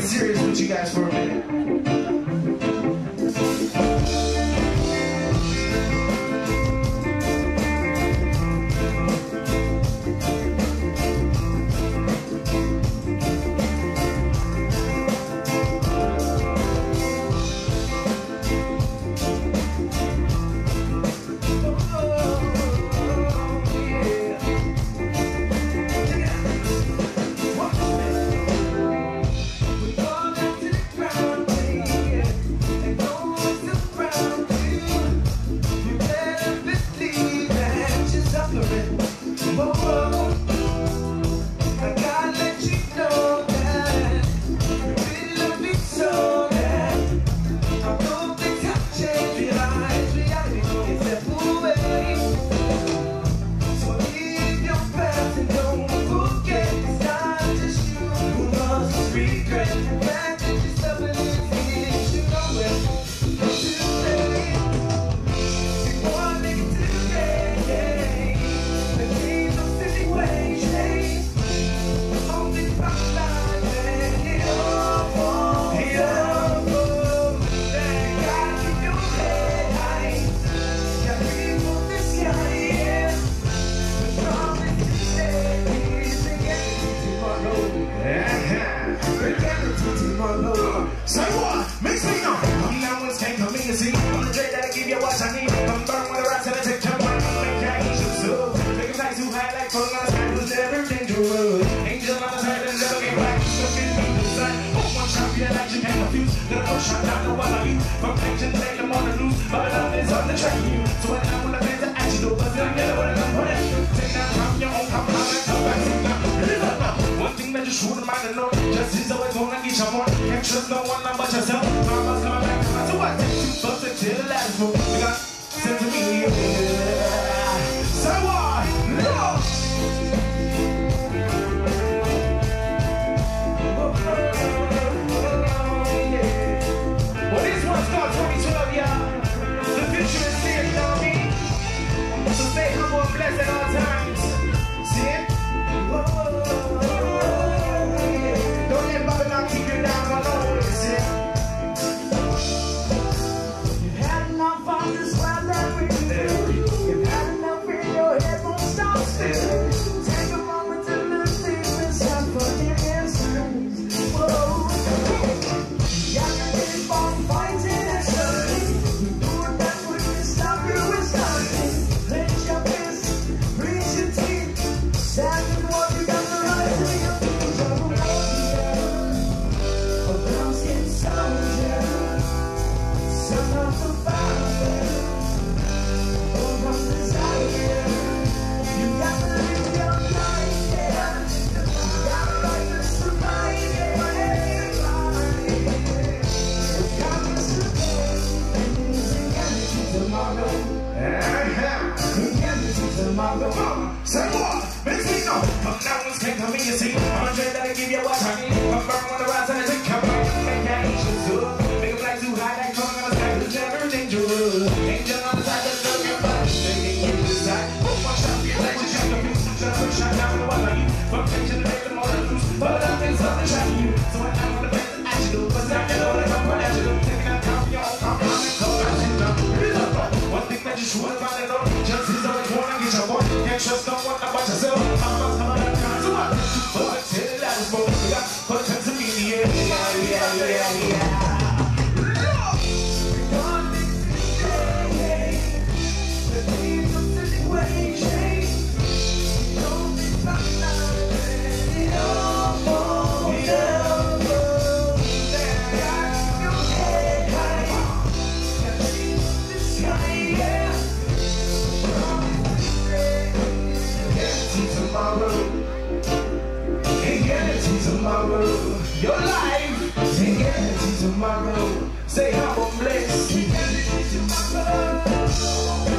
get serious with you guys for a minute. Say what? Makes me know. Now one's came to me and see. I'm the Drake that'll give you what I need. I'm burn with the rats and I take your money. Make angels so. Make a nice who high like falling on the sky was never dangerous. Angel on the side and never get back. So get me the sun. One shot, yeah, like you can't confuse. Gonna go shot down the one of you. From action, take them on the loose. But love is on the track of you. So when I'm on the fence, I ask you to buzz it. I'm gonna put it on it. Take that from your own come out and come back. One thing that you should mind to know. Just is always gonna get your more. Can't trust no one but yourself. Mama's coming back. So what? But until the last move, you got sent to me. So what? No! Well, this one's called 2012, y'all. The future is here, you know what I mean? So stay humble and blessed at all times. See it? Don't let Babylon keep you down for no reason. You've had enough on this world that we do. You've had enough in your head, won't stop still. Take a moment to look deep inside for your answers. Whoa. You got to keep on fighting and studying. You do it back when you stop, you and starting. Clench your fist, reach your teeth. Stand and walk, you got the right to your feet. You're a warrior, a brown-skinned soldier, son of the Father, born from desire. You got to live your life, yeah. You got a right to survive, yeah. You got to survive, and you can tomorrow. You can tomorrow. Say what? Makes me know. Now one's came to me and see. I'm a Drake that'll give you what I need. I'm burn when the rats and I take come back. Make angels good. Make a flag too high like falling on the sky. It's never dangerous. Angel on the side that's looking back. Making you decide. One shot, you like to shot the fuse. Shot down the one like you. From picture to make them all loose. But nothing's on the track of you. So when I'm on the best I should do. But now you know that I'm going to do. Taking out time for your own compound and come back and down. One thing that you should have found out. Just is always wanna get your boy. Can't trust no one about yourself. Mama's coming back. So what? But until the last move, you got put time to me in the air. Yeah. Tomorrow, your life ain't guaranteed tomorrow. Say how I'm blessed. Ain't guaranteed tomorrow.